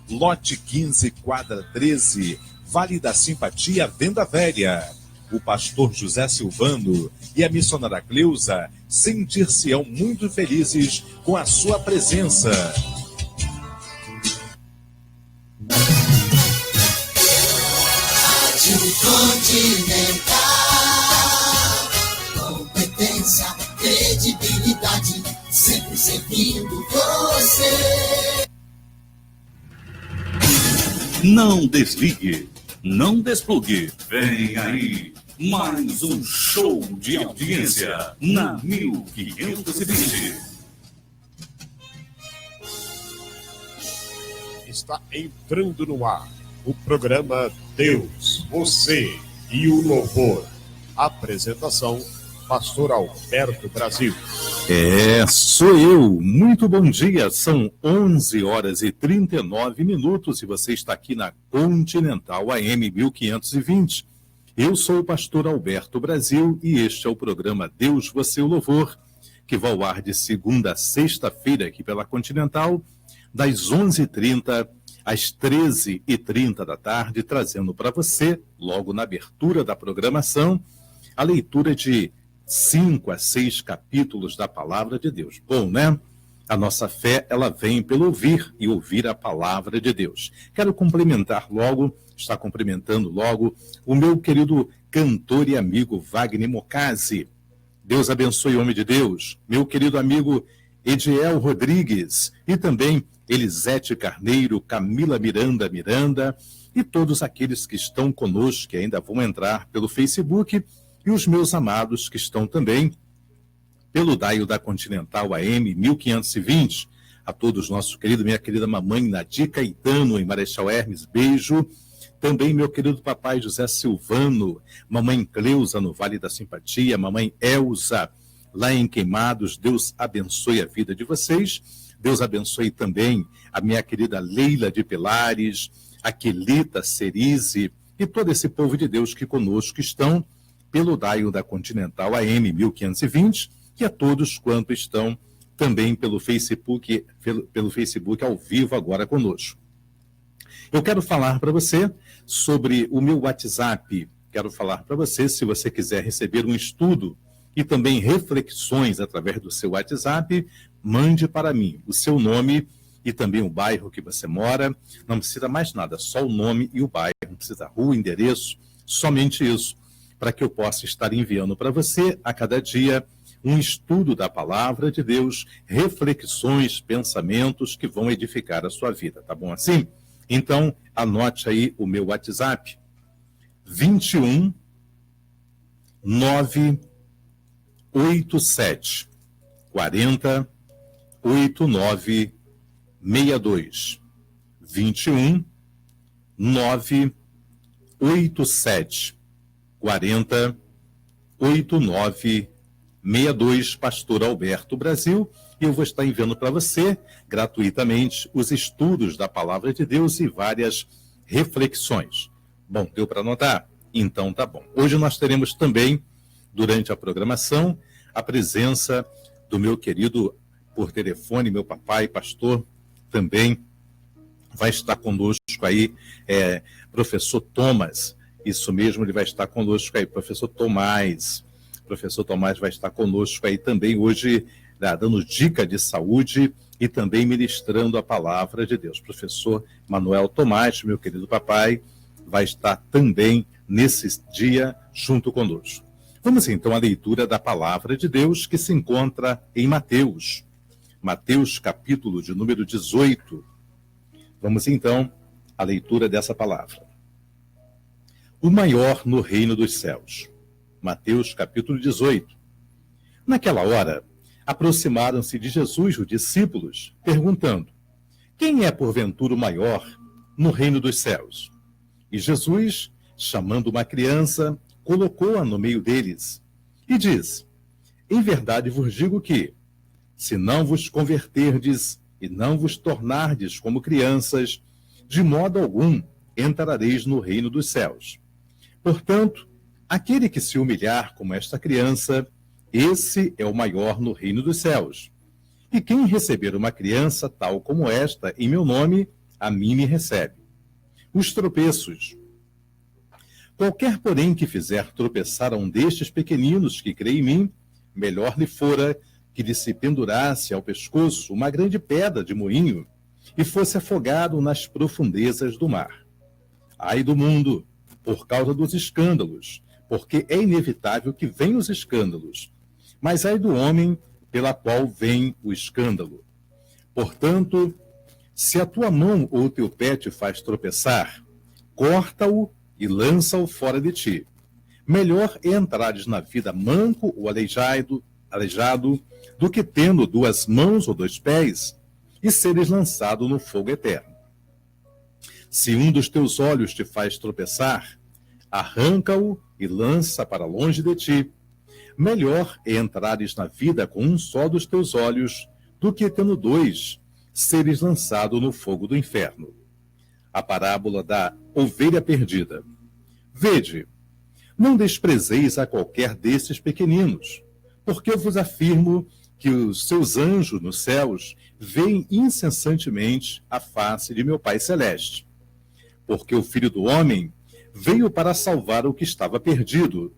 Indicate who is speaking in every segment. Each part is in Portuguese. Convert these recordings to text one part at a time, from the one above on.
Speaker 1: lote 15, quadra 13, Vale da Simpatia, Venda Velha. O pastor José Silvano e a missionária Cleusa sentir-se-ão muito felizes com a sua presença.
Speaker 2: Continental, competência, credibilidade, sempre servindo você.
Speaker 3: Não desligue, não desplugue, vem aí mais um show de audiência na 1520.
Speaker 4: Está entrando no ar o programa Deus, Você e o Louvor. Apresentação, Pastor Alberto Brasil.
Speaker 1: Sou eu. Muito bom dia. São 11h39 e você está aqui na Continental AM 1520. Eu sou o pastor Alberto Brasil e este é o programa Deus, Você e o Louvor, que vai ao ar de segunda a sexta-feira aqui pela Continental, das 11h30 às 13h30 da tarde, trazendo para você, logo na abertura da programação, a leitura de 5 a 6 capítulos da Palavra de Deus. Bom, né? A nossa fé, ela vem pelo ouvir e ouvir a Palavra de Deus. Quero cumprimentando logo, o meu querido cantor e amigo Wagner Mocasi. Deus abençoe o homem de Deus. Meu querido amigo Ediel Rodrigues e também Elisete Carneiro, Camila Miranda e todos aqueles que estão conosco, que ainda vão entrar pelo Facebook, e os meus amados que estão também pelo dial da Continental AM 1520. A todos minha querida mamãe Nadir Caetano em Marechal Hermes, beijo. Também meu querido papai José Silvano, mamãe Cleusa no Vale da Simpatia, mamãe Elza lá em Queimados. Deus abençoe a vida de vocês. Deus abençoe também a minha querida Leila de Pilares, a Quelita Cerise e todo esse povo de Deus que conosco estão pelo dial da Continental AM 1520 e a todos quanto estão também pelo Facebook ao vivo agora conosco. Eu quero falar para você sobre o meu WhatsApp. Quero falar para você, se você quiser receber um estudo e também reflexões através do seu WhatsApp, mande para mim o seu nome e também o bairro que você mora. Não precisa mais nada, só o nome e o bairro. Não precisa rua, endereço, somente isso, para que eu possa estar enviando para você a cada dia um estudo da Palavra de Deus, reflexões, pensamentos que vão edificar a sua vida, tá bom assim? Então, anote aí o meu WhatsApp, 21 987 40 8962. 21 987 40 8962, Pastor Alberto Brasil, e eu vou estar enviando para você gratuitamente os estudos da Palavra de Deus e várias reflexões. Bom, deu para anotar? Então tá bom. Hoje nós teremos também, durante a programação, a presença do meu querido, por telefone, meu papai, pastor, também vai estar conosco aí, professor Thomas. Isso mesmo, ele vai estar conosco aí, professor Tomás. Professor Tomás vai estar conosco aí também hoje, dando dica de saúde e também ministrando a palavra de Deus. Professor Manuel Tomás, meu querido papai, vai estar também nesse dia junto conosco. Vamos então à leitura da palavra de Deus que se encontra em Mateus. Mateus, capítulo de número 18. Vamos então à leitura dessa palavra. O maior no reino dos céus. Mateus, capítulo 18. Naquela hora, aproximaram-se de Jesus os discípulos, perguntando: quem é porventura o maior no reino dos céus? E Jesus, chamando uma criança, colocou-a no meio deles e diz: em verdade vos digo que, se não vos converterdes e não vos tornardes como crianças, de modo algum entrareis no reino dos céus. Portanto, aquele que se humilhar como esta criança, esse é o maior no reino dos céus. E quem receber uma criança tal como esta em meu nome, a mim me recebe. Os tropeços. Qualquer, porém, que fizer tropeçar a um destes pequeninos que crê em mim, melhor lhe fora que lhe se pendurasse ao pescoço uma grande pedra de moinho e fosse afogado nas profundezas do mar. Ai do mundo, por causa dos escândalos, porque é inevitável que venham os escândalos, mas ai do homem pela qual vem o escândalo. Portanto, se a tua mão ou o teu pé te faz tropeçar, corta-o e lança-o fora de ti. Melhor é entrares na vida manco ou aleijado do que tendo 2 mãos ou 2 pés e seres lançado no fogo eterno. Se um dos teus olhos te faz tropeçar, arranca-o e lança para longe de ti. Melhor é entrares na vida com um só dos teus olhos do que tendo 2, seres lançado no fogo do inferno. A parábola da ovelha perdida. Vede, não desprezeis a qualquer desses pequeninos, porque eu vos afirmo que os seus anjos nos céus veem incessantemente a face de meu Pai Celeste. Porque o Filho do Homem veio para salvar o que estava perdido.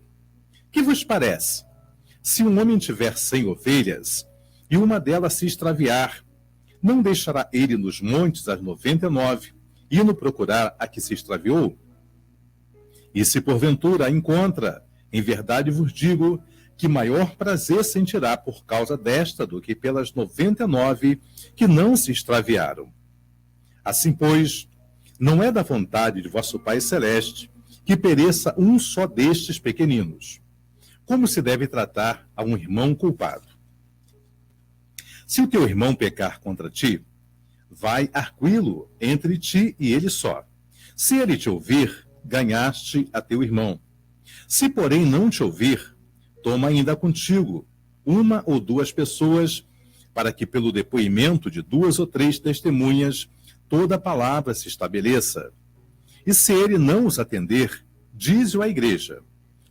Speaker 1: Que vos parece? Se um homem tiver 100 ovelhas, e uma delas se extraviar, não deixará ele nos montes as 99, indo procurar a que se extraviou? E se porventura a encontra, em verdade vos digo que maior prazer sentirá por causa desta do que pelas 99 que não se extraviaram. Assim, pois, não é da vontade de vosso Pai Celeste que pereça um só destes pequeninos. Como se deve tratar a um irmão culpado? Se o teu irmão pecar contra ti, vai argüí-lo entre ti e ele só. Se ele te ouvir, ganhaste a teu irmão. Se, porém, não te ouvir, toma ainda contigo 1 ou 2 pessoas, para que pelo depoimento de 2 ou 3 testemunhas toda a palavra se estabeleça. E se ele não os atender, dize-o à igreja.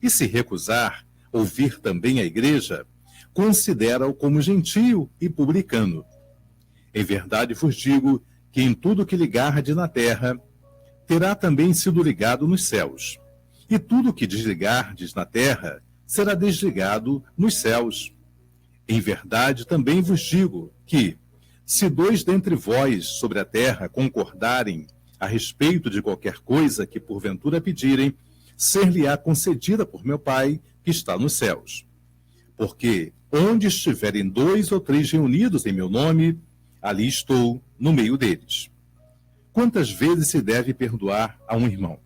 Speaker 1: E se recusar ouvir também a igreja, considera-o como gentio e publicano. Em verdade vos digo que em tudo que ligardes na terra, terá também sido ligado nos céus. E tudo que desligardes na terra, será desligado nos céus. Em verdade também vos digo que, se 2 dentre vós sobre a terra concordarem a respeito de qualquer coisa que porventura pedirem, ser-lhe-á concedida por meu Pai que está nos céus. Porque onde estiverem 2 ou 3 reunidos em meu nome, ali estou no meio deles. Quantas vezes se deve perdoar a um irmão?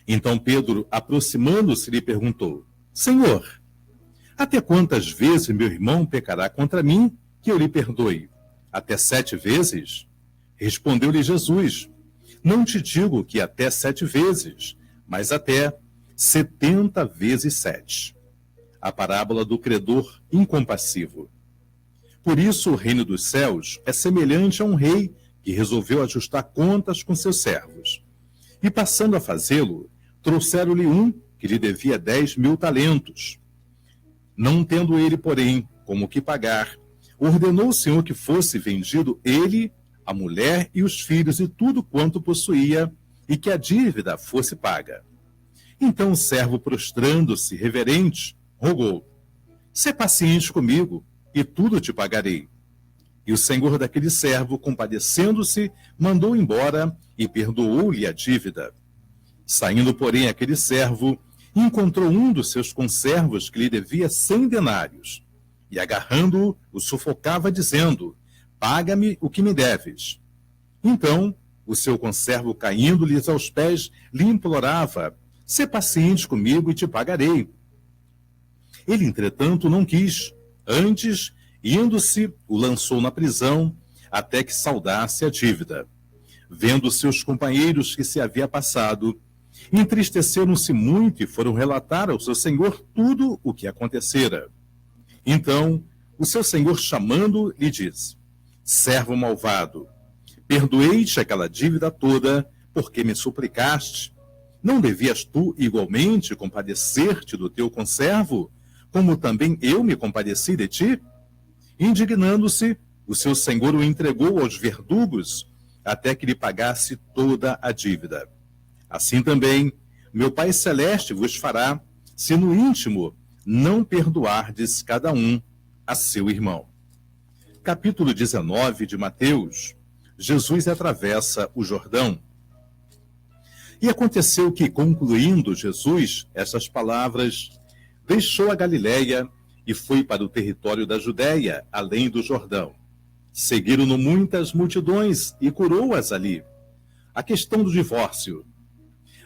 Speaker 1: Então Pedro, aproximando-se, lhe perguntou: Senhor, até quantas vezes meu irmão pecará contra mim que eu lhe perdoe? Até 7 vezes? Respondeu-lhe Jesus: Não te digo que até 7 vezes, mas até 70 vezes 7. A parábola do credor incompassivo. Por isso o reino dos céus é semelhante a um rei que resolveu ajustar contas com seus servos. E passando a fazê-lo, trouxeram-lhe um que lhe devia 10.000 talentos. Não tendo ele, porém, como que pagar, ordenou o Senhor que fosse vendido ele, a mulher e os filhos e tudo quanto possuía, e que a dívida fosse paga. Então o servo, prostrando-se, reverente, rogou: Sê paciente comigo, e tudo te pagarei. E o senhor daquele servo, compadecendo-se, mandou embora e perdoou-lhe a dívida. Saindo, porém, aquele servo, encontrou um dos seus conservos que lhe devia 100 denários, e agarrando-o, o sufocava, dizendo: Paga-me o que me deves. Então, o seu conservo, caindo-lhes aos pés, lhe implorava: Sê paciente comigo e te pagarei. Ele, entretanto, não quis. Antes, indo-se, o lançou na prisão, até que saldasse a dívida. Vendo seus companheiros que se havia passado, entristeceram-se muito e foram relatar ao seu senhor tudo o que acontecera. Então, o seu senhor, chamando, lhe disse: Servo malvado, perdoei-te aquela dívida toda, porque me suplicaste. Não devias tu igualmente compadecer-te do teu conservo, como também eu me compadeci de ti? Indignando-se, o seu senhor o entregou aos verdugos até que lhe pagasse toda a dívida. Assim também, meu Pai Celeste vos fará, se no íntimo não perdoardes cada um a seu irmão. Capítulo 19 de Mateus. Jesus atravessa o Jordão. E aconteceu que, concluindo Jesus essas palavras, deixou a Galileia e foi para o território da Judéia, além do Jordão. Seguiram-no muitas multidões e curou-as ali. A questão do divórcio.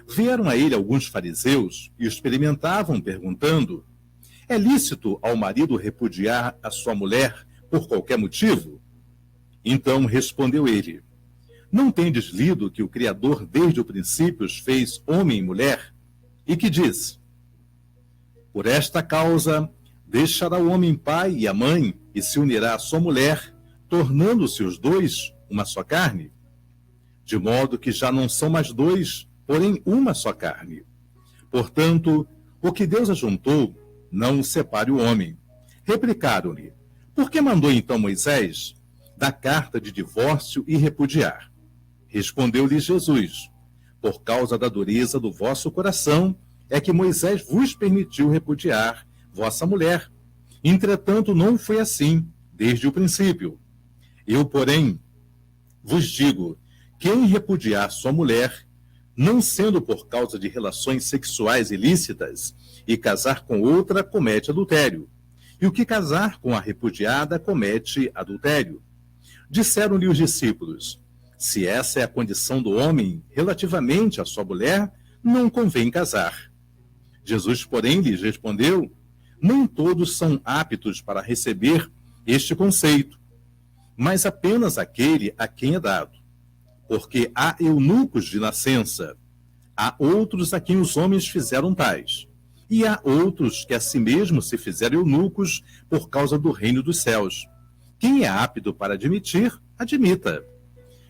Speaker 1: Vieram a ele alguns fariseus e o experimentavam, perguntando: é lícito ao marido repudiar a sua mulher por qualquer motivo? Então respondeu ele: não tendes lido que o Criador desde o princípio os fez homem e mulher? E que diz: por esta causa deixará o homem pai e a mãe e se unirá à sua mulher, tornando-se os dois uma só carne? De modo que já não são mais dois, porém uma só carne. Portanto, o que Deus ajuntou, não o separe o homem. Replicaram-lhe: por que mandou então Moisés dar carta de divórcio e repudiar? Respondeu-lhe Jesus: por causa da dureza do vosso coração, é que Moisés vos permitiu repudiar vossa mulher. Entretanto, não foi assim, desde o princípio. Eu, porém, vos digo: quem repudiar sua mulher, não sendo por causa de relações sexuais ilícitas, e casar com outra, comete adultério. E o que casar com a repudiada, comete adultério. Disseram-lhe os discípulos: se essa é a condição do homem relativamente à sua mulher, não convém casar. Jesus, porém, lhes respondeu: nem todos são aptos para receber este conceito, mas apenas aquele a quem é dado. Porque há eunucos de nascença, há outros a quem os homens fizeram tais, e há outros que a si mesmos se fizeram eunucos por causa do reino dos céus. Quem é apto para admitir, admita.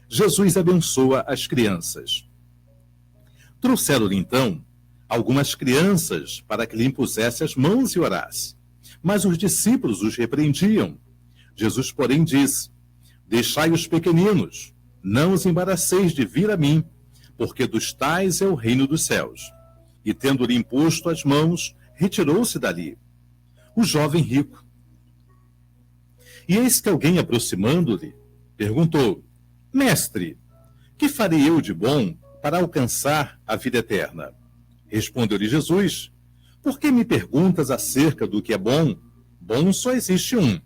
Speaker 1: Jesus abençoa as crianças. Trouxeram-lhe então algumas crianças para que lhe impusesse as mãos e orasse. Mas os discípulos os repreendiam. Jesus, porém, disse: deixai os pequeninos, não os embaraceis de vir a mim, porque dos tais é o reino dos céus. E tendo-lhe imposto as mãos, retirou-se dali. O jovem rico. E eis que alguém, aproximando-lhe, perguntou: mestre, que farei eu de bom para alcançar a vida eterna? Respondeu-lhe Jesus: por que me perguntas acerca do que é bom? Bom só existe um.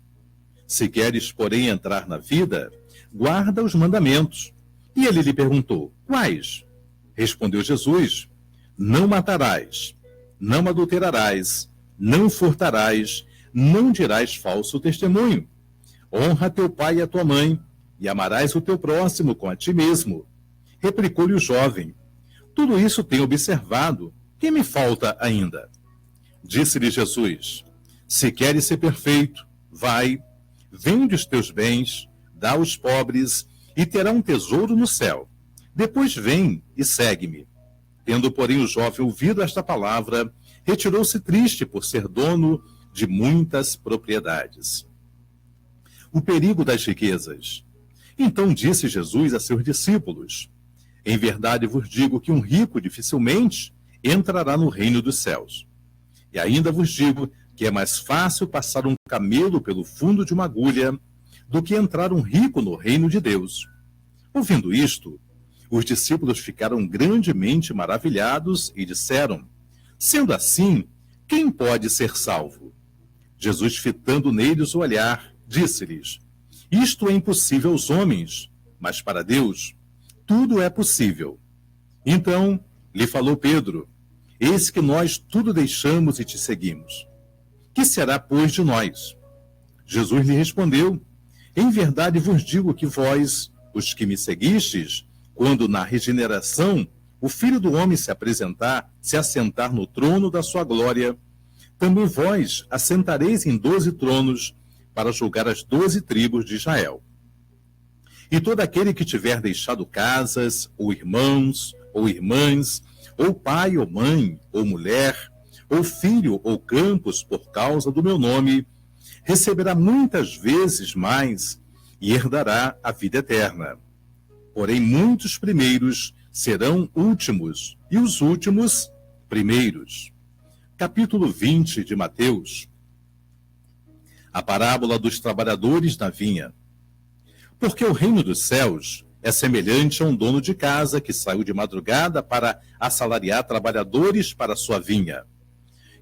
Speaker 1: Se queres, porém, entrar na vida, guarda os mandamentos. E ele lhe perguntou: quais? Respondeu Jesus: não matarás, não adulterarás, não furtarás, não dirás falso testemunho. Honra teu pai e a tua mãe, e amarás o teu próximo com a ti mesmo. Replicou-lhe o jovem: tudo isso tenho observado, que me falta ainda? Disse-lhe Jesus: se queres ser perfeito, vai, vende os teus bens, dá aos pobres, e terá um tesouro no céu. Depois vem e segue-me. Tendo, porém, o jovem ouvido esta palavra, retirou-se triste por ser dono de muitas propriedades. O perigo das riquezas. Então disse Jesus a seus discípulos: em verdade vos digo que um rico dificilmente entrará no reino dos céus. E ainda vos digo que é mais fácil passar um camelo pelo fundo de uma agulha do que entrar um rico no reino de Deus. Ouvindo isto, os discípulos ficaram grandemente maravilhados e disseram: sendo assim, quem pode ser salvo? Jesus, fitando neles o olhar, disse-lhes: isto é impossível aos homens, mas para Deus tudo é possível. Então lhe falou Pedro: eis que nós tudo deixamos e te seguimos. Que será, pois, de nós? Jesus lhe respondeu: em verdade vos digo que vós, os que me seguistes, quando na regeneração o Filho do Homem se assentar no trono da sua glória, também vós assentareis em 12 tronos para julgar as 12 tribos de Israel. E todo aquele que tiver deixado casas, ou irmãos, ou irmãs, ou pai, ou mãe, ou mulher, ou filho, ou campos, por causa do meu nome, receberá muitas vezes mais e herdará a vida eterna. Porém, muitos primeiros serão últimos, e os últimos primeiros. Capítulo 20 de Mateus. A parábola dos trabalhadores na vinha. Porque o reino dos céus é semelhante a um dono de casa que saiu de madrugada para assalariar trabalhadores para sua vinha.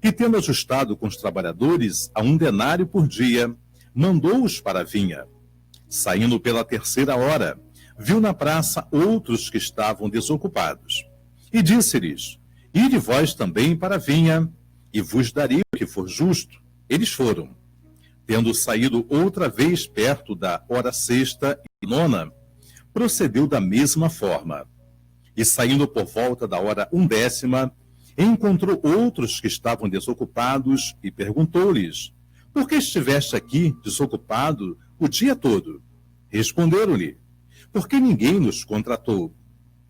Speaker 1: E tendo ajustado com os trabalhadores a 1 denário por dia, mandou-os para a vinha. Saindo pela 3ª hora, viu na praça outros que estavam desocupados. E disse-lhes: Ide vós também para a vinha, e vos darei o que for justo. Eles foram. Tendo saído outra vez perto da hora 6ª e 9ª, procedeu da mesma forma. E saindo por volta da hora 1ª, encontrou outros que estavam desocupados e perguntou-lhes: Por que estiveste aqui desocupado o dia todo? Responderam-lhe: Porque ninguém nos contratou.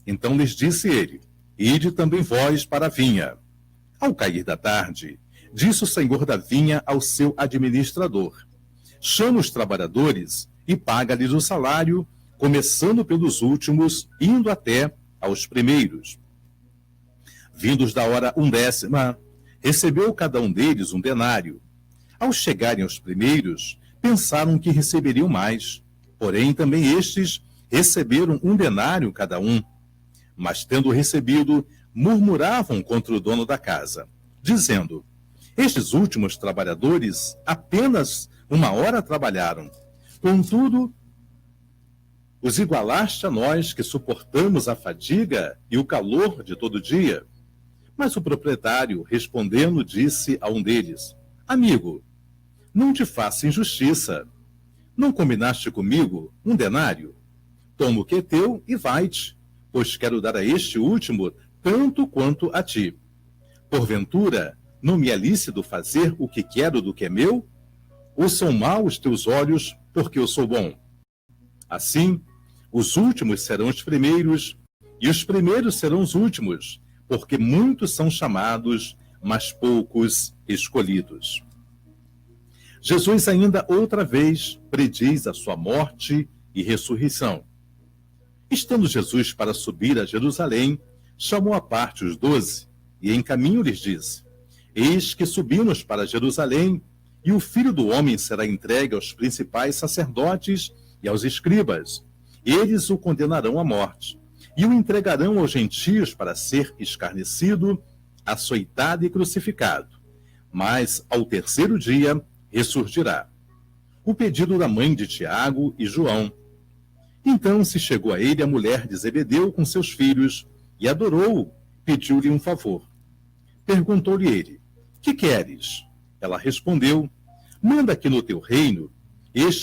Speaker 1: Então lhes disse ele: Ide também vós para a vinha. Ao cair da tarde, disse o senhor da vinha ao seu administrador: Chama os trabalhadores e paga-lhes o salário, começando pelos últimos, indo até aos primeiros. Vindos da hora 1ª, recebeu cada um deles 1 denário. Ao chegarem aos primeiros, pensaram que receberiam mais. Porém, também estes receberam 1 denário cada um. Mas, tendo recebido, murmuravam contra o dono da casa, dizendo: Estes últimos trabalhadores apenas 1 hora trabalharam. Contudo, os igualaste a nós que suportamos a fadiga e o calor de todo dia. Mas o proprietário, respondendo, disse a um deles: Amigo, não te faça injustiça. Não combinaste comigo 1 denário? Toma o que é teu e vai-te, pois quero dar a este último tanto quanto a ti. Porventura, não me é lícito fazer o que quero do que é meu? Ou são maus os teus olhos, porque eu sou bom? Assim, os últimos serão os primeiros, e os primeiros serão os últimos, porque muitos são chamados, mas poucos escolhidos. Jesus ainda outra vez prediz a sua morte e ressurreição. Estando Jesus para subir a Jerusalém, chamou à parte os 12, e em caminho lhes disse: Eis que subimos para Jerusalém, e o Filho do Homem será entregue aos principais sacerdotes e aos escribas. Eles o condenarão à morte, e o entregarão aos gentios para ser escarnecido, açoitado e crucificado. Mas, ao 3º dia, ressurgirá. O pedido da mãe de Tiago e João. Então se chegou a ele a mulher de Zebedeu com seus filhos, e adorou-o, pediu-lhe um favor. Perguntou-lhe ele: Que queres? Ela respondeu: Manda que no teu reino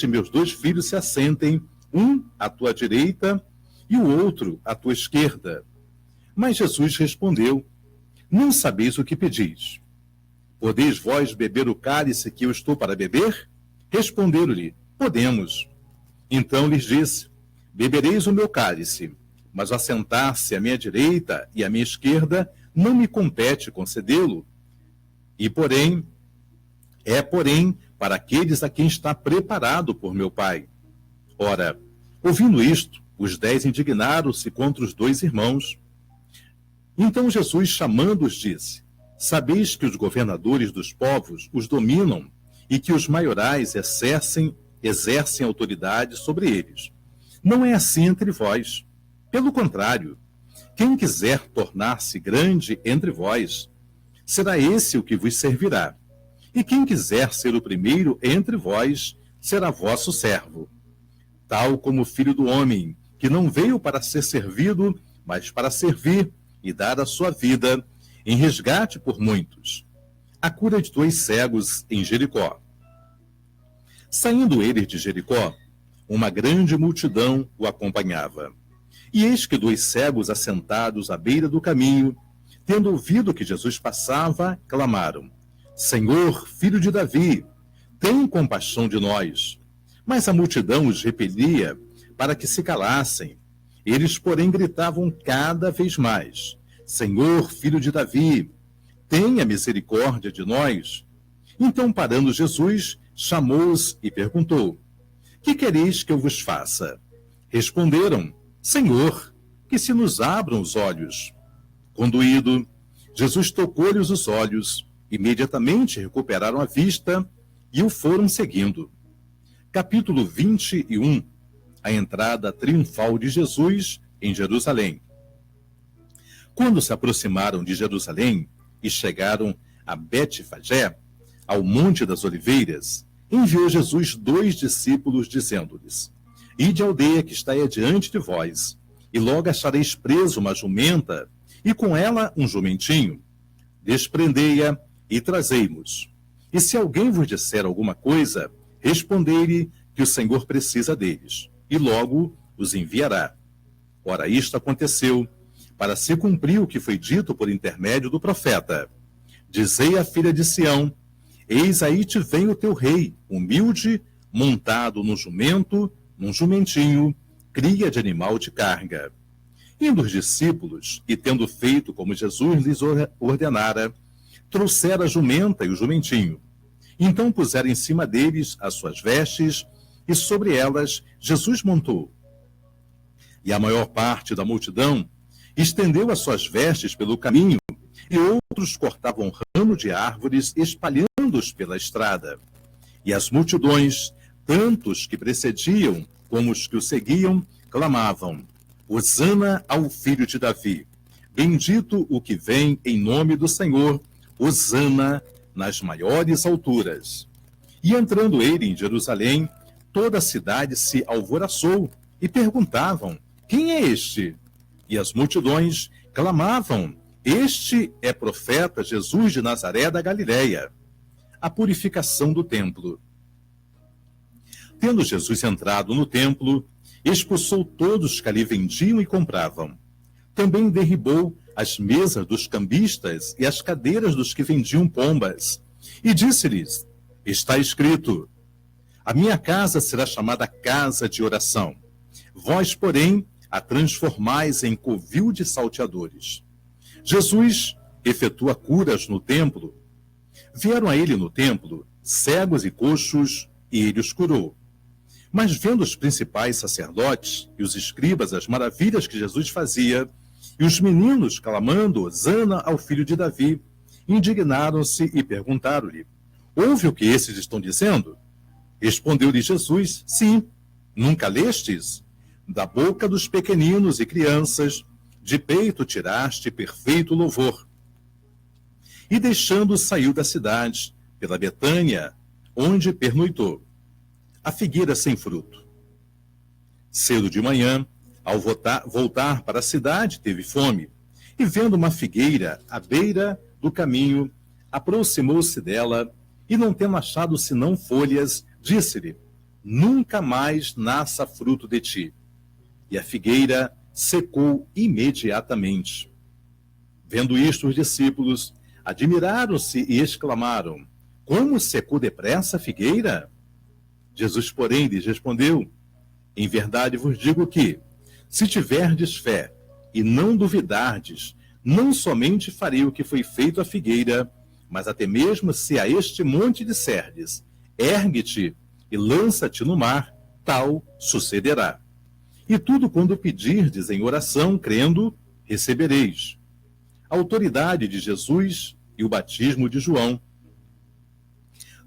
Speaker 1: meus 2 filhos se assentem, um à tua direita e o outro à tua esquerda. Mas Jesus respondeu: Não sabeis o que pedis. Podeis vós beber o cálice que eu estou para beber? Responderam-lhe: Podemos. Então lhes disse: Bebereis o meu cálice, mas assentar-se à minha direita e à minha esquerda não me compete concedê-lo. Porém, para aqueles a quem está preparado por meu Pai. Ora, ouvindo isto, os 10 indignaram-se contra os 2 irmãos. Então Jesus, chamando-os, disse: Sabeis que os governadores dos povos os dominam e que os maiorais exercem autoridade sobre eles. Não é assim entre vós. Pelo contrário, quem quiser tornar-se grande entre vós, será esse o que vos servirá. E quem quiser ser o primeiro entre vós, será vosso servo. Tal como o Filho do Homem, que não veio para ser servido, mas para servir e dar a sua vida em resgate por muitos. A cura de 2 cegos em Jericó. Saindo eles de Jericó, uma grande multidão o acompanhava. E eis que 2 cegos assentados à beira do caminho, tendo ouvido que Jesus passava, clamaram: Senhor, filho de Davi, tem compaixão de nós. Mas a multidão os repelia para que se calassem. Eles, porém, gritavam cada vez mais: Senhor, filho de Davi, tenha misericórdia de nós. Então, parando Jesus, chamou-os e perguntou: Que quereis que eu vos faça? Responderam: Senhor, que se nos abram os olhos. Conduído, Jesus tocou-lhes os olhos, imediatamente recuperaram a vista e o foram seguindo. Capítulo 21. A entrada triunfal de Jesus em Jerusalém. Quando se aproximaram de Jerusalém e chegaram a Betfagé, ao Monte das Oliveiras, enviou Jesus 2 discípulos, dizendo-lhes: Ide à aldeia que está adiante de vós, e logo achareis preso uma jumenta, e com ela um jumentinho. Desprendei-a e trazei-mos. E se alguém vos disser alguma coisa, respondei-lhe que o Senhor precisa deles, e logo os enviará. Ora, isto aconteceu para se cumprir o que foi dito por intermédio do profeta. Dizei à filha de Sião: Eis aí te vem o teu rei, humilde, montado num jumento, num jumentinho, cria de animal de carga. Indo os discípulos, e tendo feito como Jesus lhes ordenara, trouxeram a jumenta e o jumentinho. Então puseram em cima deles as suas vestes, e sobre elas Jesus montou. E a maior parte da multidão estendeu as suas vestes pelo caminho, e outros cortavam ramo de árvores, espalhando-os pela estrada. E as multidões, tantos que precediam como os que o seguiam, clamavam: Hosana ao filho de Davi. Bendito o que vem em nome do Senhor, Hosana nas maiores alturas. E entrando ele em Jerusalém, toda a cidade se alvoroçou e perguntavam: Quem é este? E as multidões clamavam: Este é profeta Jesus de Nazaré da Galileia. A purificação do templo. Tendo Jesus entrado no templo, expulsou todos que ali vendiam e compravam. Também derribou as mesas dos cambistas e as cadeiras dos que vendiam pombas. E disse-lhes: Está escrito: A minha casa será chamada casa de oração. Vós, porém, a transformais em covil de salteadores. Jesus efetua curas no templo. Vieram a ele no templo cegos e coxos, e ele os curou. Mas vendo os principais sacerdotes e os escribas as maravilhas que Jesus fazia, e os meninos clamando Hosana ao filho de Davi, indignaram-se e perguntaram-lhe: Ouve o que esses estão dizendo? Respondeu-lhe Jesus: Sim, nunca lestes? Da boca dos pequeninos e crianças, de peito tiraste perfeito louvor. E deixando, saiu da cidade, pela Betânia, onde pernoitou. A figueira sem fruto. Cedo de manhã, ao voltar para a cidade, teve fome, e vendo uma figueira à beira do caminho, aproximou-se dela, e não tendo achado senão folhas, disse-lhe: Nunca mais nasça fruto de ti. E a figueira secou imediatamente. Vendo isto, os discípulos admiraram-se e exclamaram: Como secou depressa a figueira? Jesus, porém, lhes respondeu: Em verdade vos digo que, se tiverdes fé e não duvidardes, não somente farei o que foi feito à figueira, mas até mesmo se a este monte disserdes: Ergue-te e lança-te no mar, tal sucederá. E tudo quando pedirdes em oração, crendo, recebereis. A autoridade de Jesus e o batismo de João.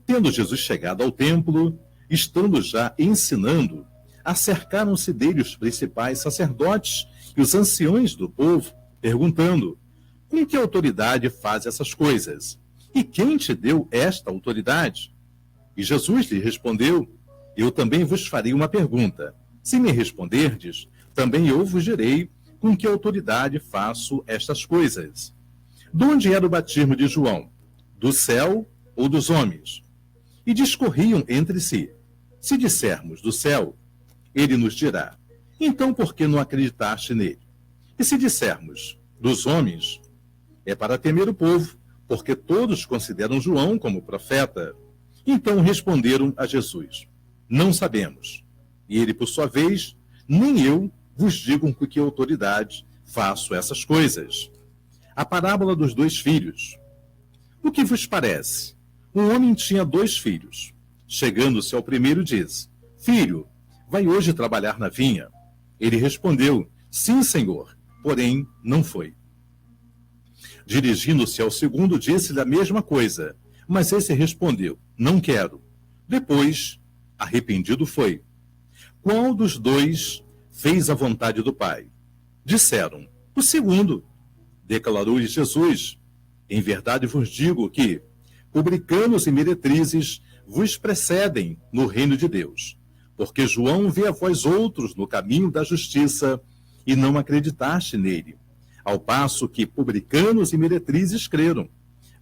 Speaker 1: Tendo Jesus chegado ao templo, estando já ensinando, acercaram-se dele os principais sacerdotes e os anciões do povo, perguntando: Com que autoridade faz essas coisas? E quem te deu esta autoridade? E Jesus lhe respondeu: Eu também vos farei uma pergunta. Se me responderdes, também eu vos direi com que autoridade faço estas coisas. De onde era o batismo de João? Do céu ou dos homens? E discorriam entre si. Se dissermos do céu, ele nos dirá: Então por que não acreditaste nele? E se dissermos dos homens, é para temer o povo, porque todos consideram João como profeta. Então responderam a Jesus: Não sabemos. E ele, por sua vez: Nem eu vos digo com que autoridade faço essas coisas. A parábola dos 2 filhos. O que vos parece? Um homem tinha 2 filhos. Chegando-se ao primeiro, diz: Filho, vai hoje trabalhar na vinha. Ele respondeu: sim, senhor, porém não foi. Dirigindo-se ao segundo, disse-lhe a mesma coisa, mas esse respondeu: não quero. Depois, arrependido foi. Qual dos dois fez a vontade do Pai? Disseram: o segundo. Declarou-lhe Jesus: em verdade vos digo que publicanos e meretrizes vos precedem no reino de Deus. Porque João vê a vós outros no caminho da justiça e não acreditaste nele, ao passo que publicanos e meretrizes creram.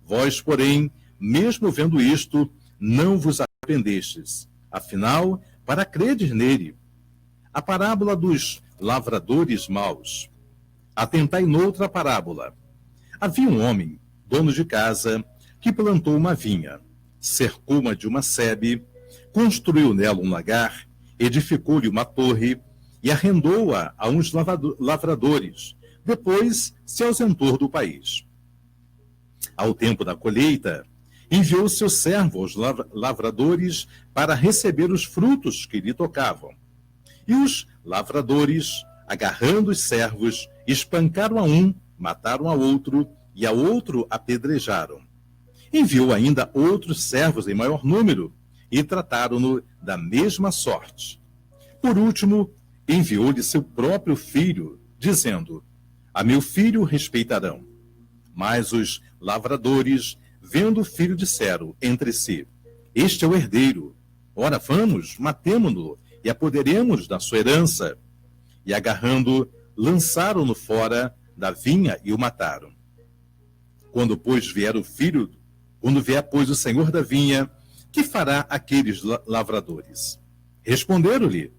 Speaker 1: Vós, porém, mesmo vendo isto, não vos arrependestes. Afinal, para credes nele. A parábola dos lavradores maus. Atentai noutra parábola. Havia um homem, dono de casa, que plantou uma vinha, cercou-a de uma sebe, construiu nela um lagar, edificou-lhe uma torre e arrendou-a a uns lavradores. Depois se ausentou do país. Ao tempo da colheita, enviou seu servo aos lavradores para receber os frutos que lhe tocavam. E os lavradores, agarrando os servos, espancaram a um, mataram a outro e a outro apedrejaram. Enviou ainda outros servos em maior número e trataram-no da mesma sorte. Por último, enviou-lhe seu próprio filho, dizendo: a meu filho respeitarão. Mas os lavradores, vendo o filho, disseram entre si: este é o herdeiro. Ora, vamos, matemo-no e apoderemos da sua herança. E agarrando, lançaram-no fora da vinha e o mataram. Quando vier o senhor da vinha, que fará aqueles lavradores? Responderam-lhe: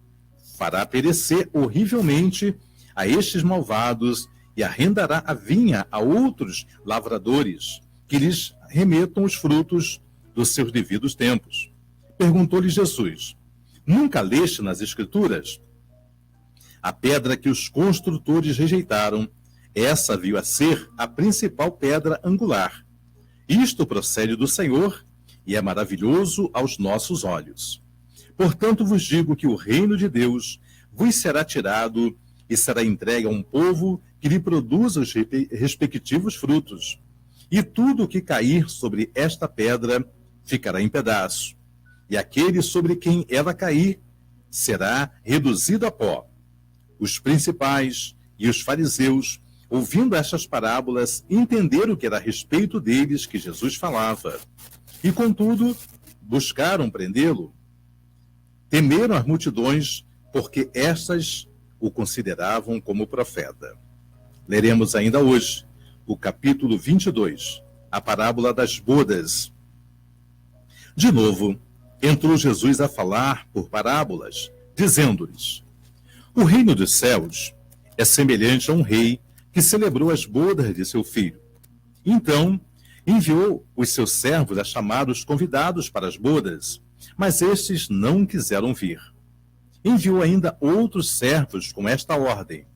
Speaker 1: fará perecer horrivelmente a estes malvados e arrendará a vinha a outros lavradores, que lhes remetam os frutos dos seus devidos tempos. Perguntou-lhe Jesus: nunca leste nas Escrituras? A pedra que os construtores rejeitaram, essa veio a ser a principal pedra angular. Isto procede do Senhor e é maravilhoso aos nossos olhos. Portanto vos digo que o reino de Deus vos será tirado e será entregue a um povo que lhe produza os respectivos frutos. E tudo o que cair sobre esta pedra ficará em pedaço, e aquele sobre quem ela cair será reduzido a pó. Os principais e os fariseus, ouvindo estas parábolas, entenderam que era a respeito deles que Jesus falava. E, contudo, buscaram prendê-lo. Temeram as multidões, porque estas o consideravam como profeta. Leremos ainda hoje o capítulo 22, a parábola das bodas. De novo, entrou Jesus a falar por parábolas, dizendo-lhes: o reino dos céus é semelhante a um rei que celebrou as bodas de seu filho. Então, enviou os seus servos a chamar os convidados para as bodas, mas estes não quiseram vir. Enviou ainda outros servos com esta ordem: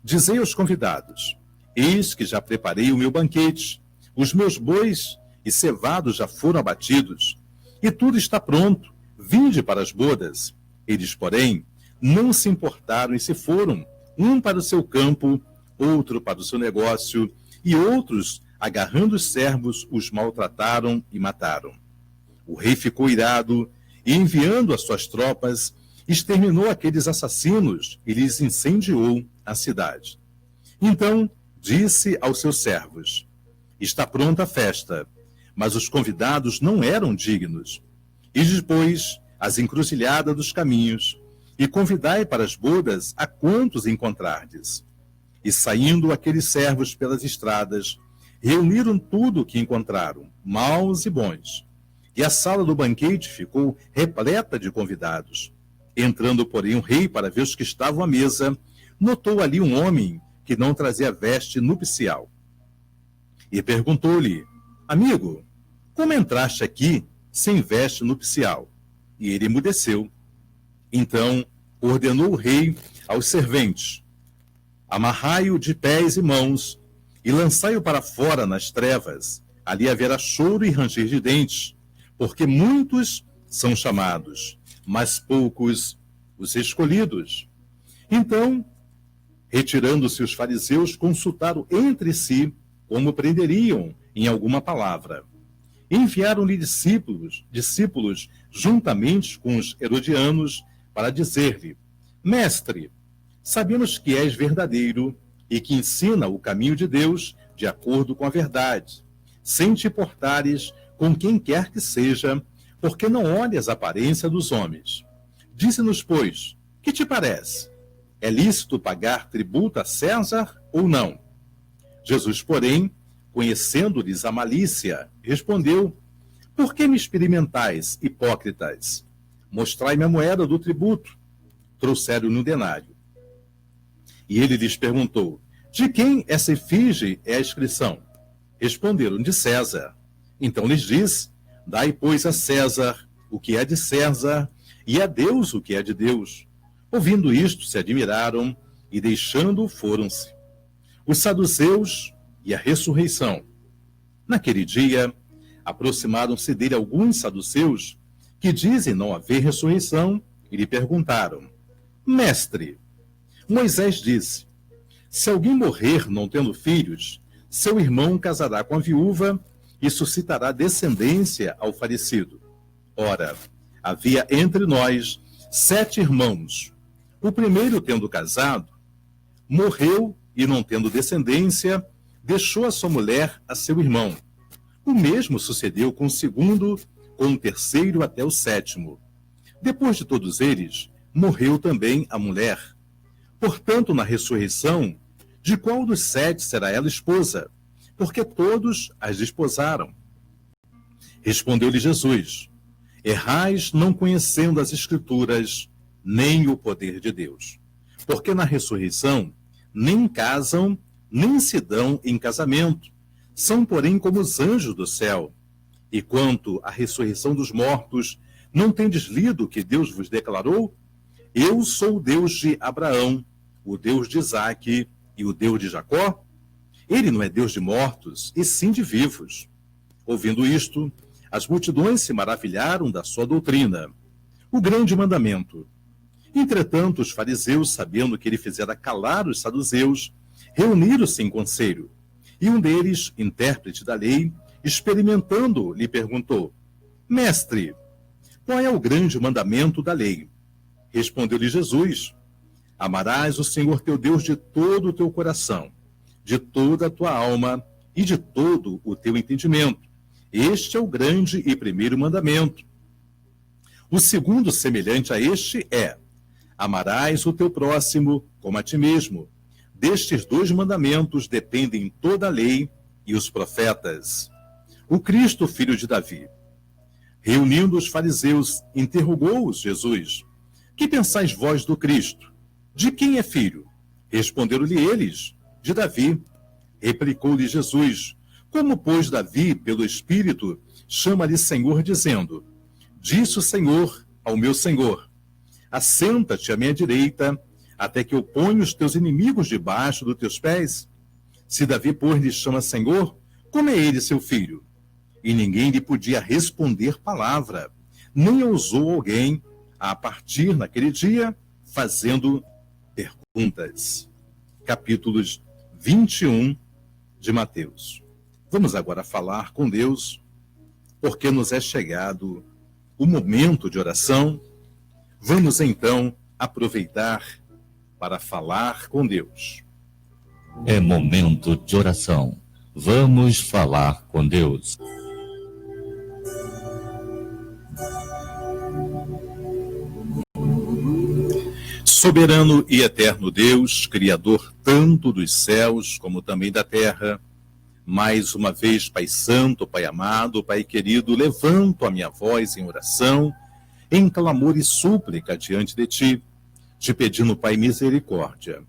Speaker 1: dizei aos convidados: eis que já preparei o meu banquete, os meus bois e cevados já foram abatidos, e tudo está pronto, vinde para as bodas. Eles, porém, não se importaram e se foram, um para o seu campo, outro para o seu negócio, e outros, agarrando os servos, os maltrataram e mataram. O rei ficou irado e, enviando as suas tropas, exterminou aqueles assassinos e lhes incendiou a cidade. Então disse aos seus servos: está pronta a festa, mas os convidados não eram dignos. E depois as encruzilhadas dos caminhos, e convidai para as bodas a quantos encontrardes. E saindo aqueles servos pelas estradas, reuniram tudo o que encontraram, maus e bons. E a sala do banquete ficou repleta de convidados. Entrando, porém, o rei para ver os que estavam à mesa, notou ali um homem que não trazia veste nupcial. E perguntou-lhe: amigo, como entraste aqui sem veste nupcial? E ele emudeceu. Então ordenou o rei aos serventes: amarrai-o de pés e mãos e lançai-o para fora nas trevas. Ali haverá choro e ranger de dentes, porque muitos são chamados, mas poucos os escolhidos. Então, retirando-se os fariseus, consultaram entre si como prenderiam em alguma palavra. Enviaram-lhe discípulos juntamente com os herodianos para dizer-lhe: Mestre, sabemos que és verdadeiro e que ensina o caminho de Deus de acordo com a verdade, sem te portares com quem quer que seja, porque não olhas a aparência dos homens. Dize-nos, pois, que te parece? É lícito pagar tributo a César ou não? Jesus, porém, conhecendo-lhes a malícia, respondeu: Por que me experimentais, hipócritas? Mostrai-me a moeda do tributo. Trouxeram-lhe um denário. E ele lhes perguntou: De quem essa efígie é a inscrição? Responderam: De César. Então lhes disse: Dai, pois, a César o que é de César, e a Deus o que é de Deus. Ouvindo isto, se admiraram, e deixando-o, foram-se. Os saduceus e a ressurreição. Naquele dia, aproximaram-se dele alguns saduceus, que dizem não haver ressurreição, e lhe perguntaram: Mestre, Moisés disse: Se alguém morrer não tendo filhos, seu irmão casará com a viúva e suscitará descendência ao falecido. Ora, havia entre nós 7 irmãos. O primeiro, tendo casado, morreu e, não tendo descendência, deixou a sua mulher a seu irmão. O mesmo sucedeu com o segundo, com o terceiro até o 7º. Depois de todos eles, morreu também a mulher. Portanto, na ressurreição, de qual dos 7 será ela esposa? Porque todos as desposaram. Respondeu-lhe Jesus: Errais não conhecendo as Escrituras, nem o poder de Deus. Porque na ressurreição, nem casam, nem se dão em casamento. São, porém, como os anjos do céu. E quanto à ressurreição dos mortos, não tendes lido o que Deus vos declarou? Eu sou o Deus de Abraão, o Deus de Isaque e o Deus de Jacó? Ele não é Deus de mortos, e sim de vivos. Ouvindo isto, as multidões se maravilharam da sua doutrina. O grande mandamento. Entretanto, os fariseus, sabendo que ele fizera calar os saduceus, reuniram-se em conselho. E um deles, intérprete da lei, experimentando, lhe perguntou: Mestre, qual é o grande mandamento da lei? Respondeu-lhe Jesus: Amarás o Senhor teu Deus de todo o teu coração, de toda a tua alma e de todo o teu entendimento. Este é o grande e primeiro mandamento. O segundo, semelhante a este, é: Amarás o teu próximo como a ti mesmo. Destes 2 mandamentos dependem toda a lei e os profetas. O Cristo, filho de Davi. Reunindo os fariseus, interrogou-os Jesus: Que pensais vós do Cristo? De quem é filho? Responderam-lhe eles: De Davi. Replicou-lhe Jesus: Como, pois, Davi, pelo Espírito, chama-lhe Senhor, dizendo: Disse o Senhor ao meu Senhor: Assenta-te à minha direita, até que eu ponha os teus inimigos debaixo dos teus pés? Se Davi, pois, lhe chama Senhor, como é ele seu filho? E ninguém lhe podia responder palavra, nem ousou alguém a partir naquele dia, fazendo perguntas. Capítulos 21 de Mateus. Vamos agora falar com Deus, porque nos é chegado o momento de oração. Vamos então aproveitar para falar com Deus.
Speaker 5: É momento de oração. Vamos falar com Deus.
Speaker 1: Soberano e eterno Deus, Criador tanto dos céus como também da terra, mais uma vez, Pai Santo, Pai amado, Pai querido, levanto a minha voz em oração, em clamor e súplica diante de Ti, te pedindo, Pai, misericórdia.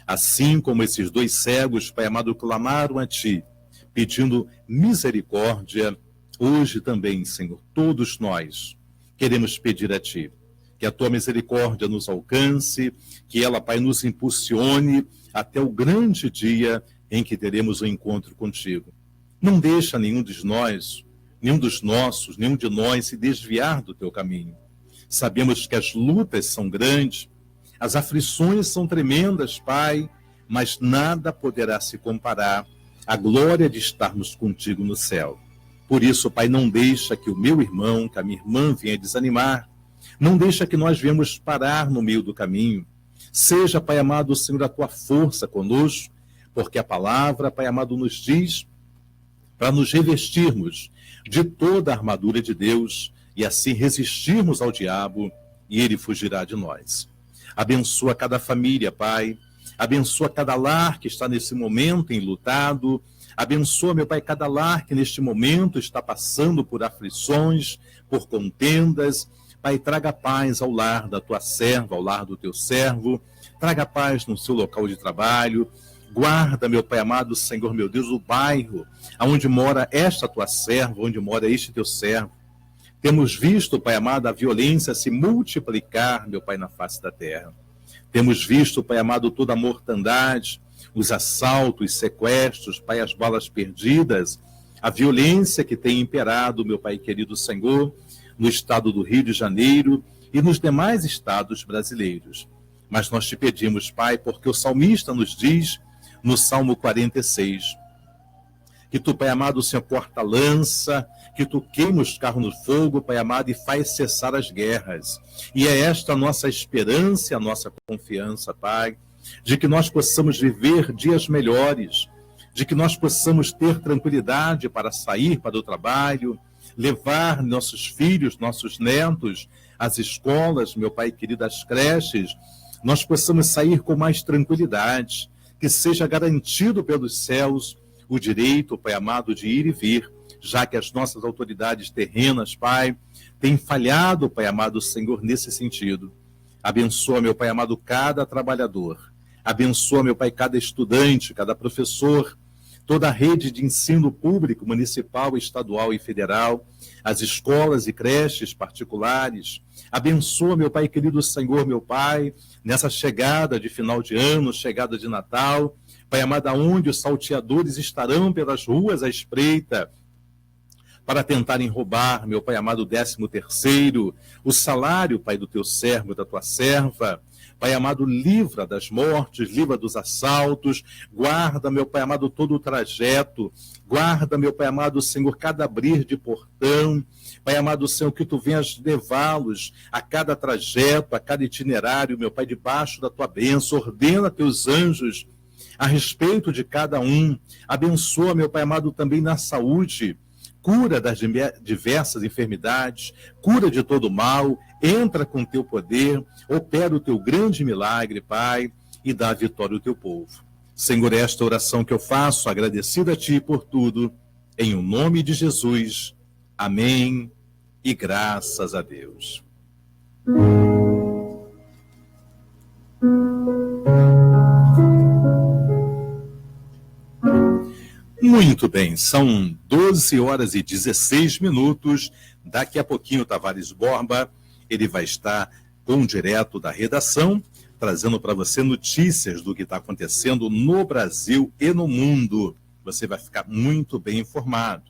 Speaker 1: Assim como esses 2 cegos, Pai amado, clamaram a Ti, pedindo misericórdia, hoje também, Senhor, todos nós queremos pedir a Ti que a Tua misericórdia nos alcance, que ela, Pai, nos impulsione até o grande dia em que teremos um encontro contigo. Não deixa nenhum de nós, nenhum dos nossos, nenhum de nós se desviar do Teu caminho. Sabemos que as lutas são grandes, As aflições são tremendas, Pai, mas nada poderá se comparar à glória de estarmos contigo no céu. Por isso, Pai, não deixa que o meu irmão, que a minha irmã venha desanimar. Não deixa que nós venhamos parar no meio do caminho. Seja, Pai amado, Senhor, a tua força conosco, porque a palavra, Pai amado, nos diz para nos revestirmos de toda a armadura de Deus e assim resistirmos ao diabo e ele fugirá de nós. Abençoa cada família, Pai. Abençoa cada lar que está nesse momento enlutado. Abençoa, meu Pai, cada lar que neste momento está passando por aflições, por contendas. Pai, traga paz ao lar da tua serva, ao lar do teu servo. Traga paz no seu local de trabalho. Guarda, meu Pai amado, Senhor, meu Deus, o bairro onde mora esta tua serva, onde mora este teu servo. Temos visto, Pai amado, a violência se multiplicar, meu Pai, na face da terra. Temos visto, Pai amado, toda a mortandade, os assaltos, sequestros, Pai, as balas perdidas, a violência que tem imperado, meu Pai querido Senhor, no estado do Rio de Janeiro e nos demais estados brasileiros. Mas nós te pedimos, Pai, porque o salmista nos diz, no Salmo 46, que tu, Pai amado, Senhor, corta a lança, que tu queima os carros no fogo, Pai amado, e faz cessar as guerras. E é esta a nossa esperança, a nossa confiança, Pai, de que nós possamos viver dias melhores, de que nós possamos ter tranquilidade para sair para o trabalho, levar nossos filhos, nossos netos às escolas, meu Pai querido, às creches, nós possamos sair com mais tranquilidade, que seja garantido pelos céus o direito, Pai amado, de ir e vir, já que as nossas autoridades terrenas, Pai, têm falhado, Pai amado, Senhor, nesse sentido. Abençoa, meu Pai amado, cada trabalhador. Abençoa, meu Pai, cada estudante, cada professor, toda a rede de ensino público, municipal, estadual e federal, as escolas e creches particulares. Abençoa, meu Pai querido Senhor, meu Pai, nessa chegada de final de ano, chegada de Natal, Pai amado, onde os salteadores estarão pelas ruas à espreita para tentarem roubar, meu Pai amado, o 13º, o salário, Pai, do teu servo, da tua serva. Pai amado, livra das mortes, livra dos assaltos, guarda, meu Pai amado, todo o trajeto, guarda, meu Pai amado, Senhor, cada abrir de portão, Pai amado, Senhor, que tu venhas levá-los a cada trajeto, a cada itinerário, meu Pai, debaixo da tua bênção, ordena teus anjos a respeito de cada um, abençoa, meu Pai amado, também na saúde, cura das diversas enfermidades, cura de todo mal, entra com teu poder, opera o teu grande milagre, Pai, e dá vitória ao teu povo. Senhor, esta oração que eu faço, agradecido a Ti por tudo, em o nome de Jesus. Amém e graças a Deus. Muito bem, são 12 horas e 16 minutos. Daqui a pouquinho o Tavares Borba, ele vai estar com direto da redação, trazendo para você notícias do que está acontecendo no Brasil e no mundo. Você vai ficar muito bem informado.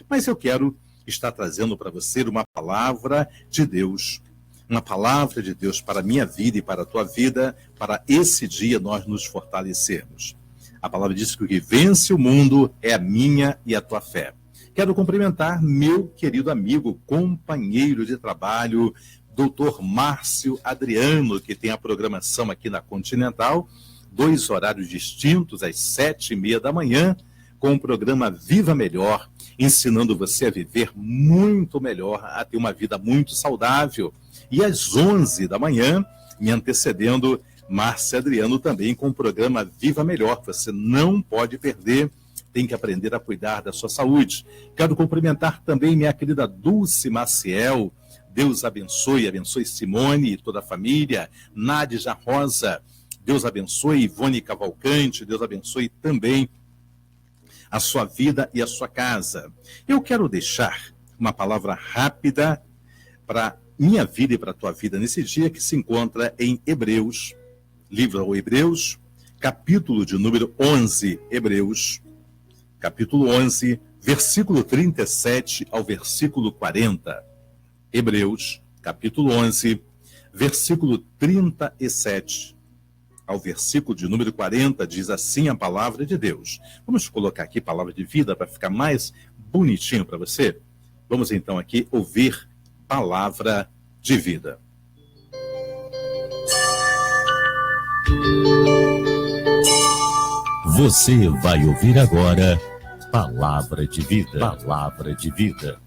Speaker 1: Mas eu quero estar trazendo para você uma palavra de Deus. Uma palavra de Deus para a minha vida e para a tua vida, para esse dia nós nos fortalecermos. A palavra diz que o que vence o mundo é a minha e a tua fé. Quero cumprimentar meu querido amigo, companheiro de trabalho, Dr. Márcio Adriano, que tem a programação aqui na Continental, 2 horários distintos, às 7h30 da manhã, com o programa Viva Melhor, ensinando você a viver muito melhor, a ter uma vida muito saudável. E às 11 da manhã, me antecedendo, Márcio Adriano também com o programa Viva Melhor. Você não pode perder, tem que aprender a cuidar da sua saúde. Quero cumprimentar também minha querida Dulce Maciel. Deus abençoe, abençoe Simone e toda a família. Nádia Rosa, Deus abençoe Ivone Cavalcante, Deus abençoe também a sua vida e a sua casa. Eu quero deixar uma palavra rápida para minha vida e para a tua vida nesse dia, que se encontra em Hebreus, livro aos Hebreus, capítulo de número 11, Hebreus, capítulo 11, versículo 37 ao versículo 40. Hebreus, capítulo 11, versículo 37 ao versículo de número 40, diz assim a palavra de Deus. Vamos colocar aqui palavra de vida para ficar mais bonitinho para você? Vamos então aqui ouvir palavra de vida.
Speaker 5: Você vai ouvir agora palavra de vida. Palavra de vida.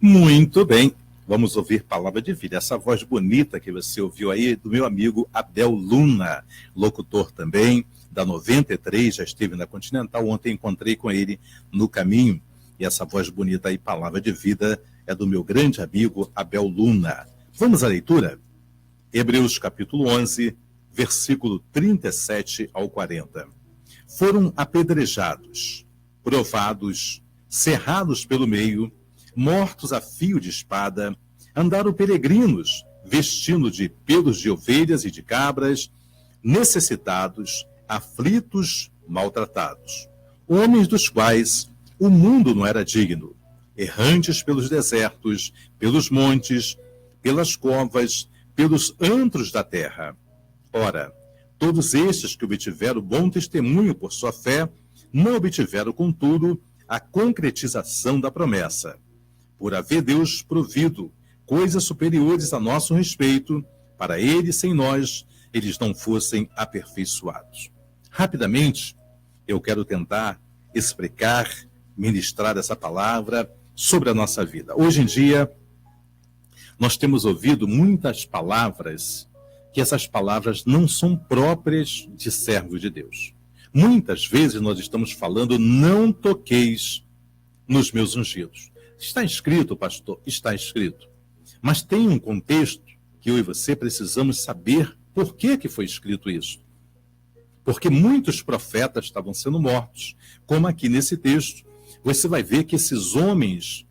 Speaker 1: Muito bem, vamos ouvir palavra de vida. Essa voz bonita que você ouviu aí do meu amigo Abel Luna, locutor também da 93, já esteve na Continental. Ontem encontrei com ele no caminho. E essa voz bonita aí, palavra de vida, é do meu grande amigo Abel Luna. Vamos à leitura? Hebreus capítulo 11, versículo 37 ao 40. Foram apedrejados, provados, cerrados pelo meio, mortos a fio de espada, andaram peregrinos, vestindo de pelos de ovelhas e de cabras, necessitados, aflitos, maltratados. Homens dos quais o mundo não era digno, errantes pelos desertos, pelos montes, pelas covas, pelos antros da terra. Ora, todos estes que obtiveram bom testemunho por sua fé, não obtiveram, contudo, a concretização da promessa, por haver Deus provido coisas superiores a nosso respeito, para eles, sem nós, eles não fossem aperfeiçoados. Rapidamente, eu quero tentar explicar, ministrar essa palavra sobre a nossa vida. Hoje em dia, nós temos ouvido muitas palavras, que essas palavras não são próprias de servos de Deus. Muitas vezes nós estamos falando, não toqueis nos meus ungidos. Está escrito, pastor? Está escrito. Mas tem um contexto que eu e você precisamos saber por que foi escrito isso. Porque muitos profetas estavam sendo mortos. Como aqui nesse texto, você vai ver que esses homens,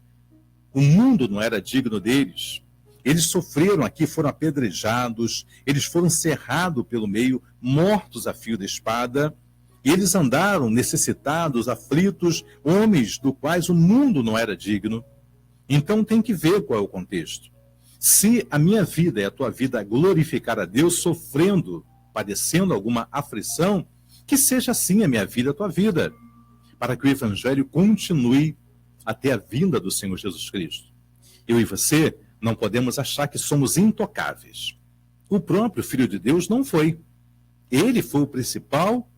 Speaker 1: o mundo não era digno deles. Eles sofreram aqui, foram apedrejados, eles foram cerrados pelo meio, mortos a fio de espada, e eles andaram necessitados, aflitos, homens do quais o mundo não era digno. Então tem que ver qual é o contexto. Se a minha vida e a tua vida glorificar a Deus, sofrendo, padecendo alguma aflição, que seja assim a minha vida e a tua vida, para que o Evangelho continue até a vinda do Senhor Jesus Cristo. Eu e você não podemos achar que somos intocáveis. O próprio Filho de Deus não foi. Ele foi o principal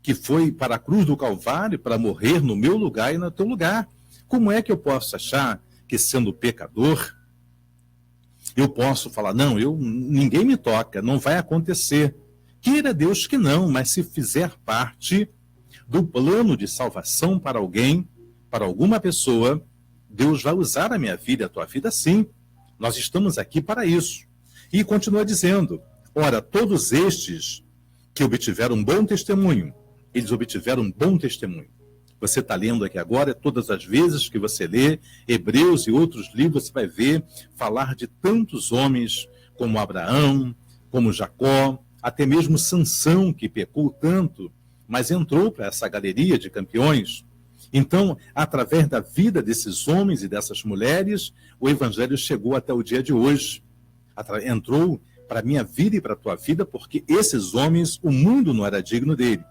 Speaker 1: que foi para a cruz do Calvário para morrer no meu lugar e no teu lugar. Como é que eu posso achar que, sendo pecador, eu posso falar, não, ninguém me toca, não vai acontecer. Queira Deus que não, mas se fizer parte do plano de salvação para alguém, para alguma pessoa, Deus vai usar a minha vida e a tua vida sim. Nós estamos aqui para isso. E continua dizendo, ora, todos estes que obtiveram um bom testemunho, eles obtiveram um bom testemunho. Você está lendo aqui agora, todas as vezes que você lê Hebreus e outros livros, você vai ver falar de tantos homens como Abraão, como Jacó, até mesmo Sansão, que pecou tanto, mas entrou para essa galeria de campeões. Então, através da vida desses homens e dessas mulheres, o Evangelho chegou até o dia de hoje. Entrou para a minha vida e para a tua vida, porque esses homens, o mundo não era digno dele.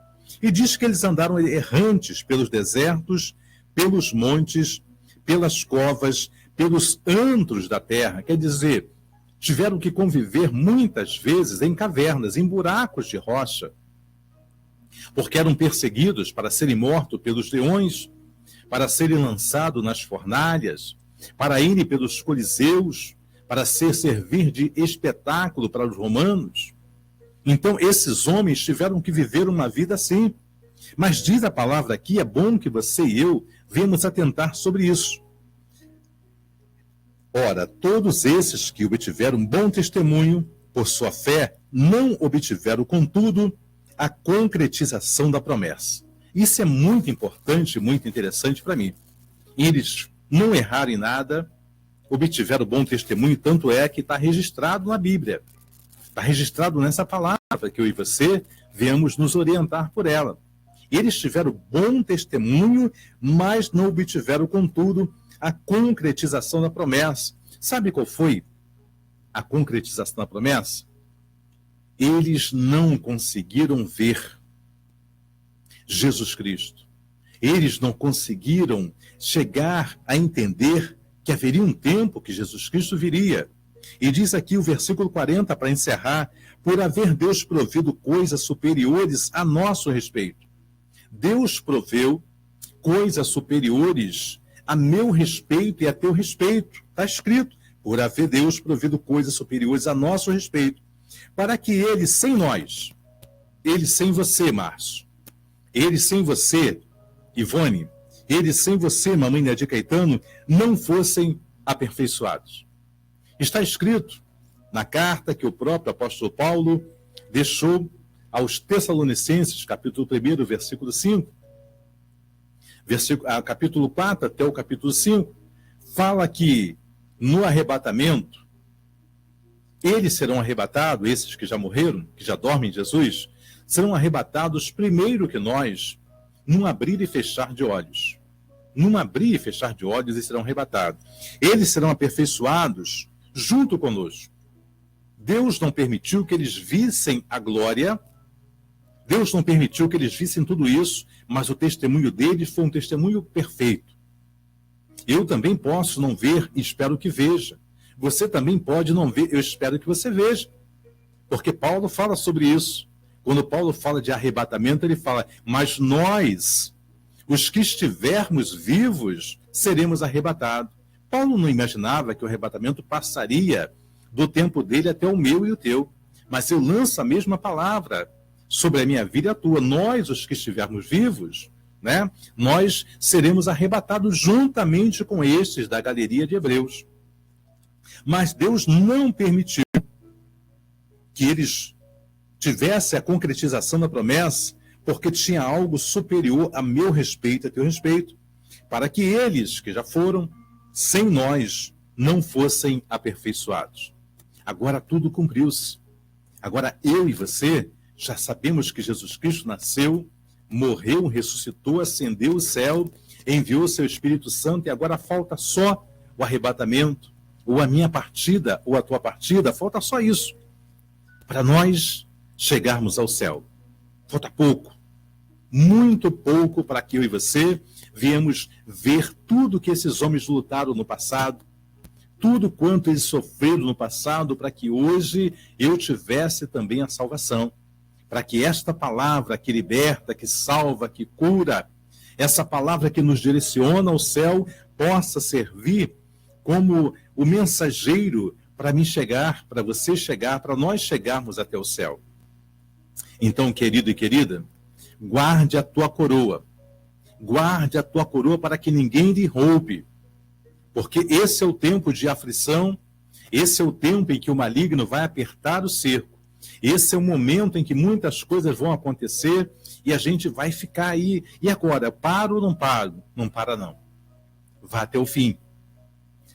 Speaker 1: E diz que eles andaram errantes pelos desertos, pelos montes, pelas covas, pelos antros da terra. Quer dizer, tiveram que conviver muitas vezes em cavernas, em buracos de rocha, porque eram perseguidos para serem mortos pelos leões, para serem lançados nas fornalhas, para irem pelos coliseus, para servir de espetáculo para os romanos. Então, esses homens tiveram que viver uma vida assim. Mas diz a palavra aqui, é bom que você e eu venhamos atentar sobre isso. Ora, todos esses que obtiveram bom testemunho por sua fé, não obtiveram, contudo, a concretização da promessa. Isso é muito importante, muito interessante para mim. Eles não erraram em nada, obtiveram bom testemunho, tanto é que está registrado na Bíblia. Está registrado nessa palavra, que eu e você venhamos nos orientar por ela. Eles tiveram bom testemunho, mas não obtiveram, contudo, a concretização da promessa. Sabe qual foi a concretização da promessa, eles não conseguiram ver Jesus Cristo. Eles não conseguiram chegar a entender que haveria um tempo que Jesus Cristo viria. E diz aqui o versículo 40, para encerrar, por haver Deus provido coisas superiores a nosso respeito. Deus proveu coisas superiores a meu respeito e a teu respeito. Está escrito, por haver Deus provido coisas superiores a nosso respeito, para que ele sem nós, ele sem você, Márcio, ele sem você, Ivone, ele sem você, mamãe Nadir Caetano, não fossem aperfeiçoados. Está escrito na carta que o próprio apóstolo Paulo deixou aos Tessalonicenses, capítulo 1, versículo 5, capítulo 4 até o capítulo 5, fala que no arrebatamento, eles serão arrebatados, esses que já morreram, que já dormem em Jesus, serão arrebatados primeiro que nós, num abrir e fechar de olhos. Num abrir e fechar de olhos, eles serão arrebatados. Eles serão aperfeiçoados junto conosco. Deus não permitiu que eles vissem a glória, Deus não permitiu que eles vissem tudo isso, mas o testemunho deles foi um testemunho perfeito. Eu também posso não ver e espero que veja. Você também pode não ver, eu espero que você veja. Porque Paulo fala sobre isso. Quando Paulo fala de arrebatamento, ele fala, mas nós, os que estivermos vivos, seremos arrebatados. Paulo não imaginava que o arrebatamento passaria do tempo dele até o meu e o teu. Mas eu lanço a mesma palavra sobre a minha vida e a tua. Nós, os que estivermos vivos, né, nós seremos arrebatados juntamente com estes da galeria de Hebreus. Mas Deus não permitiu que eles tivessem a concretização da promessa, porque tinha algo superior a meu respeito, a teu respeito, para que eles, que já foram, sem nós, não fossem aperfeiçoados. Agora tudo cumpriu-se. Agora eu e você já sabemos que Jesus Cristo nasceu, morreu, ressuscitou, ascendeu o céu, enviou o seu Espírito Santo e agora falta só o arrebatamento, ou a minha partida, ou a tua partida, falta só isso, para nós chegarmos ao céu. Falta pouco, muito pouco para que eu e você viemos ver tudo que esses homens lutaram no passado, tudo quanto eles sofreram no passado, para que hoje eu tivesse também a salvação. Para que esta palavra que liberta, que salva, que cura, essa palavra que nos direciona ao céu, possa servir como o mensageiro para mim chegar, para você chegar, para nós chegarmos até o céu. Então, querido e querida, guarde a tua coroa. Guarde a tua coroa para que ninguém lhe roube. Porque esse é o tempo de aflição, esse é o tempo em que o maligno vai apertar o cerco. Esse é o momento em que muitas coisas vão acontecer e a gente vai ficar aí. E agora, paro ou não paro? Não para não. Vá até o fim.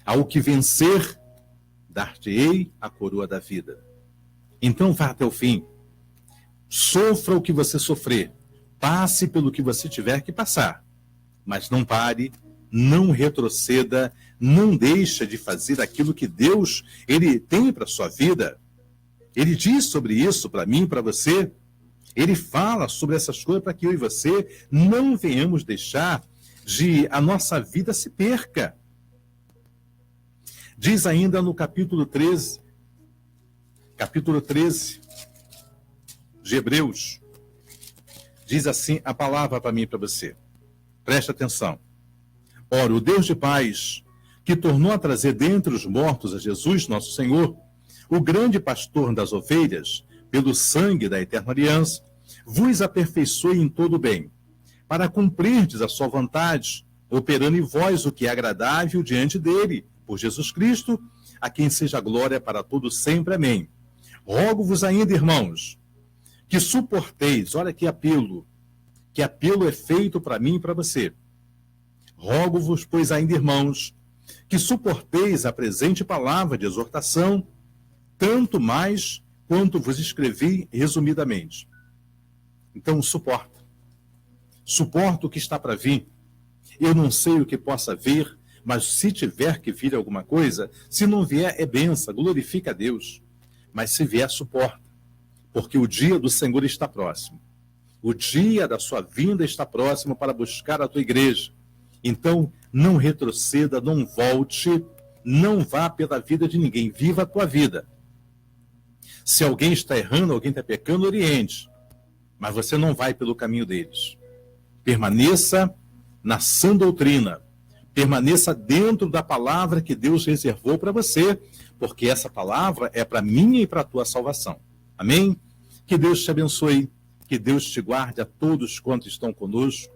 Speaker 1: Ao que vencer, dar-te-ei a coroa da vida. Então vá até o fim. Sofra o que você sofrer. Passe pelo que você tiver que passar. Mas não pare, não retroceda, não deixe de fazer aquilo que Deus ele tem para a sua vida. Ele diz sobre isso para mim e para você. Ele fala sobre essas coisas para que eu e você não venhamos deixar de a nossa vida se perca. Diz ainda no capítulo 13 de Hebreus, diz assim a palavra para mim e para você. Preste atenção. Ora, o Deus de paz, que tornou a trazer dentre os mortos a Jesus, nosso Senhor, o grande pastor das ovelhas, pelo sangue da eterna aliança, vos aperfeiçoe em todo o bem, para cumprirdes a sua vontade, operando em vós o que é agradável diante dele, por Jesus Cristo, a quem seja glória para todos sempre. Amém. Rogo-vos ainda, irmãos, que suporteis, olha que apelo é feito para mim e para você. Rogo-vos, pois ainda, irmãos, que suporteis a presente palavra de exortação, tanto mais quanto vos escrevi resumidamente. Então, suporta o que está para vir. Eu não sei o que possa vir, Mas se tiver que vir alguma coisa, se não vier, é benção, glorifica a Deus. Mas se vier, suporta, porque o dia do Senhor está próximo. O dia da sua vinda está próximo para buscar a tua igreja. Então, não retroceda, não volte, não vá pela vida de ninguém, viva a tua vida. Se alguém está errando, alguém está pecando, oriente, mas você não vai pelo caminho deles. Permaneça na sã doutrina, permaneça dentro da palavra que Deus reservou para você, porque essa palavra é para minha e para a tua salvação. Amém? Que Deus te abençoe, que Deus te guarde a todos quantos estão conosco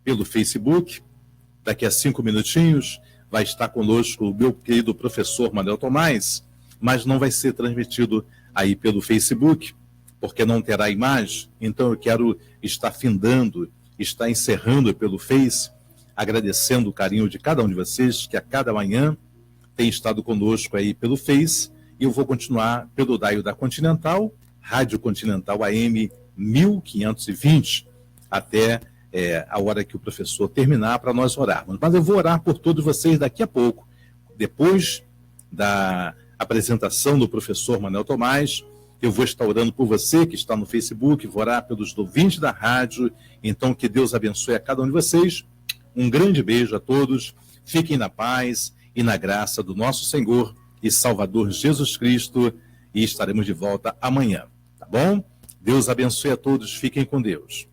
Speaker 1: pelo Facebook. Daqui a 5 minutinhos vai estar conosco o meu querido professor Manuel Tomás, mas não vai ser transmitido aí pelo Facebook, porque não terá imagem. Então eu quero estar findando, estar encerrando pelo Face, agradecendo o carinho de cada um de vocês, que a cada manhã tem estado conosco aí pelo Face, e eu vou continuar pelo dial da Continental, Rádio Continental AM 1520, até a hora que o professor terminar para nós orarmos. Mas eu vou orar por todos vocês daqui a pouco, depois da apresentação do professor Manuel Tomás. Eu vou estar orando por você que está no Facebook, vou orar pelos ouvintes da rádio. Então que Deus abençoe a cada um de vocês. Um grande beijo a todos, fiquem na paz e na graça do nosso Senhor e Salvador Jesus Cristo, e estaremos de volta amanhã, tá bom? Deus abençoe a todos, fiquem com Deus.